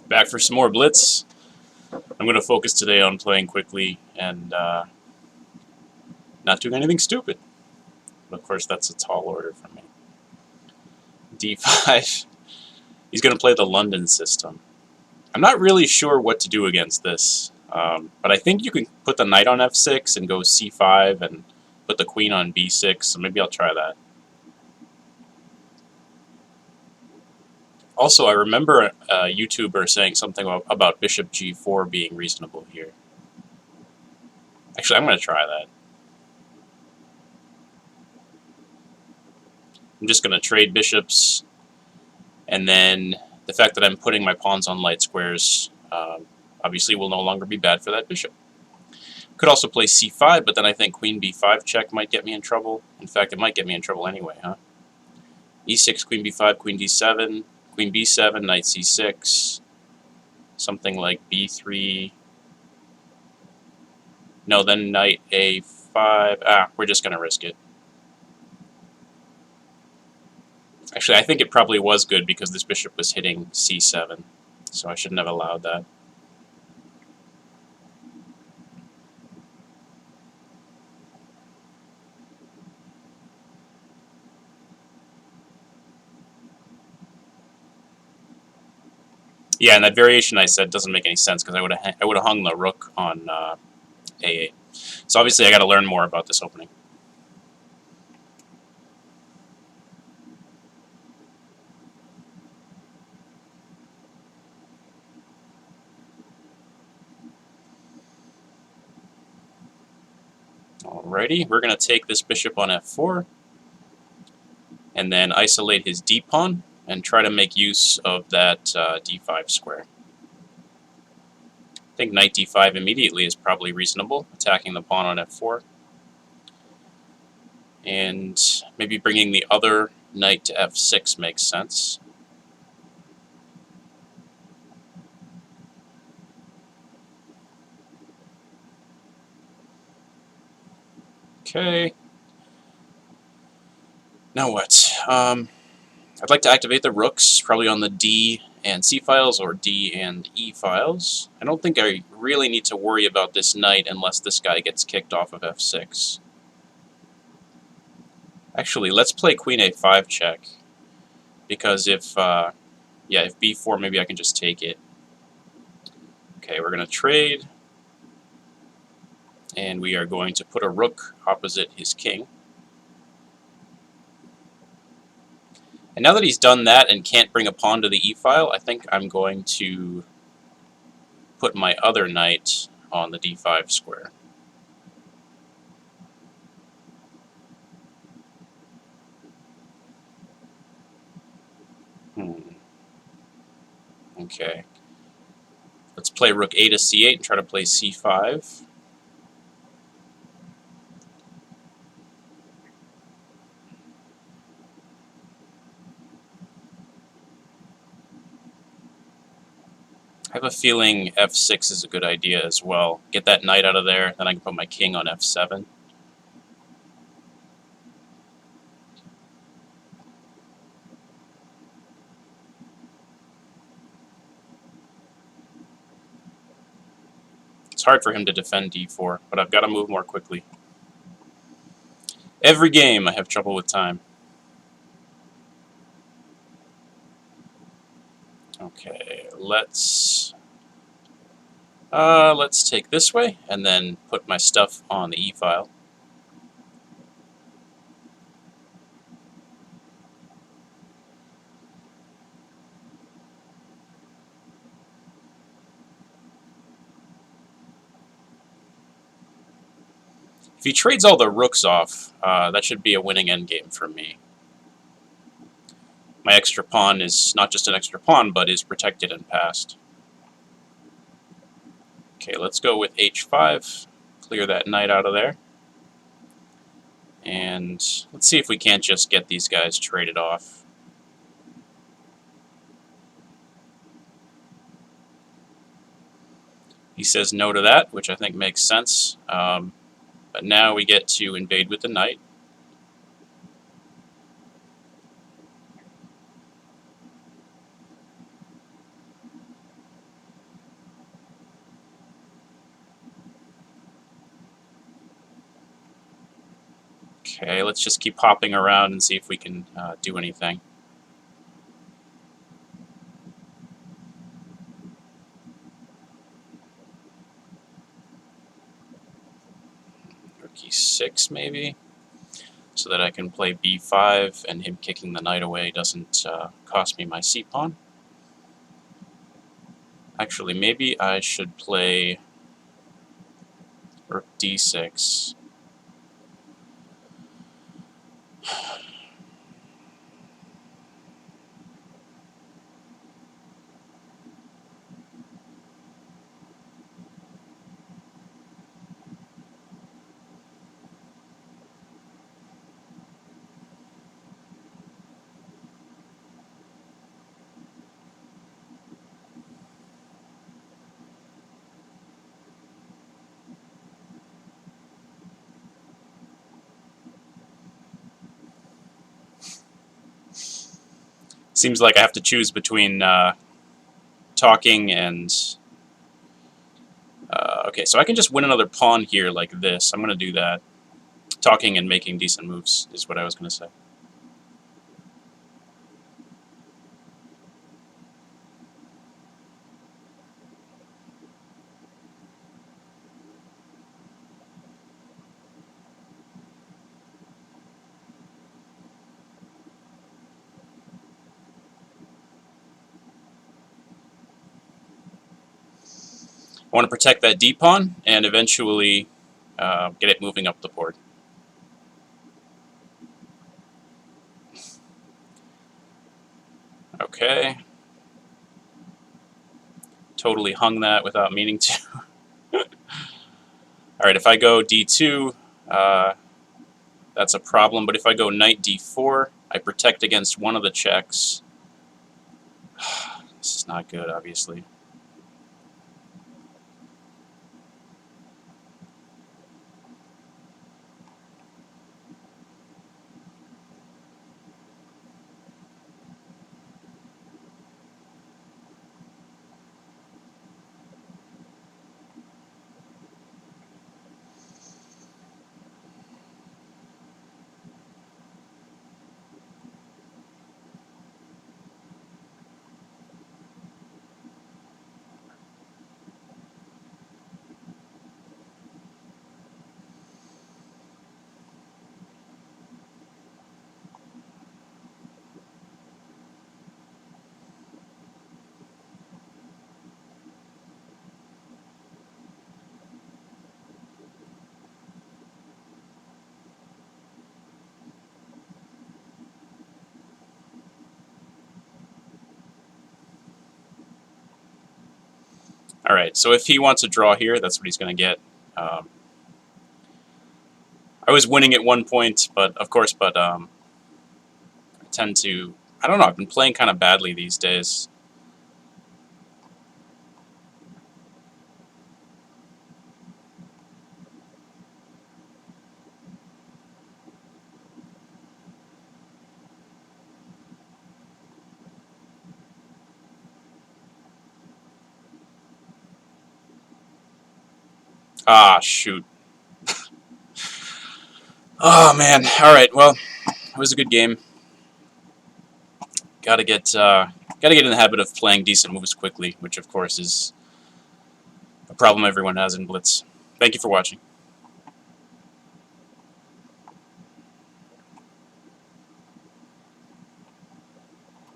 Back for some more Blitz. I'm going to focus today on playing quickly and not doing anything stupid. But of course, that's a tall order for me. D5. He's going to play the London system. I'm not really sure what to do against this, but I think you can put the knight on f6 and go c5 and put the queen on b6, so maybe I'll try that. Also, I remember a YouTuber saying something about bishop g4 being reasonable here. Actually, I'm going to try that. I'm just going to trade bishops, and then the fact that I'm putting my pawns on light squares obviously will no longer be bad for that bishop. Could also play c5, but then I think queen b5 check might get me in trouble. In fact, it might get me in trouble anyway, huh? e6, queen b5, queen d7, queen b7, knight c6, something like b3. No, then knight a5. We're just going to risk it. Actually, I think it probably was good because this bishop was hitting c7, so I shouldn't have allowed that. Yeah, and that variation I said doesn't make any sense because I would have hung the rook on a8. So obviously I got to learn more about this opening. Alrighty, we're going to take this bishop on f4 and then isolate his d pawn and try to make use of that d5 square. I think knight d5 immediately is probably reasonable, attacking the pawn on f4. And maybe bringing the other knight to f6 makes sense. Okay. Now what? I'd like to activate the rooks, probably on the D and C files or D and E files. I don't think I really need to worry about this knight unless this guy gets kicked off of f6. Actually, let's play queen a5 check, because if b4, maybe I can just take it. Okay, we're going to trade, and we are going to put a rook opposite his king. And now that he's done that and can't bring a pawn to the e-file, I think I'm going to put my other knight on the d5 square. Okay. Let's play rook a to c8 and try to play c5. I have a feeling f6 is a good idea as well. Get that knight out of there, then I can put my king on f7. It's hard for him to defend d4, but I've got to move more quickly. Every game I have trouble with time. Okay, let's take this way and then put my stuff on the e-file. If he trades all the rooks off, that should be a winning endgame for me. My extra pawn is not just an extra pawn, but is protected and passed. Okay, let's go with h5. Clear that knight out of there. And let's see if we can't just get these guys traded off. He says no to that, which I think makes sense. But now we get to invade with the knight. Okay, let's just keep hopping around and see if we can do anything. Rook e6 maybe, so that I can play b5 and him kicking the knight away doesn't cost me my c-pawn. Actually, maybe I should play rook d6. Seems like I have to choose between talking and... okay, so I can just win another pawn here like this. I'm going to do that. Talking and making decent moves is what I was going to say. I want to protect that d-pawn and eventually get it moving up the board. Okay. Totally hung that without meaning to. Alright, if I go d2, that's a problem, but if I go knight d4, I protect against one of the checks. This is not good, obviously. Alright, so if he wants a draw here, that's what he's going to get. I was winning at one point, but of course, I tend to... I don't know, I've been playing kind of badly these days. Ah, shoot. Oh, man. Alright, well, it was a good game. Gotta get in the habit of playing decent moves quickly, which of course is a problem everyone has in Blitz. Thank you for watching.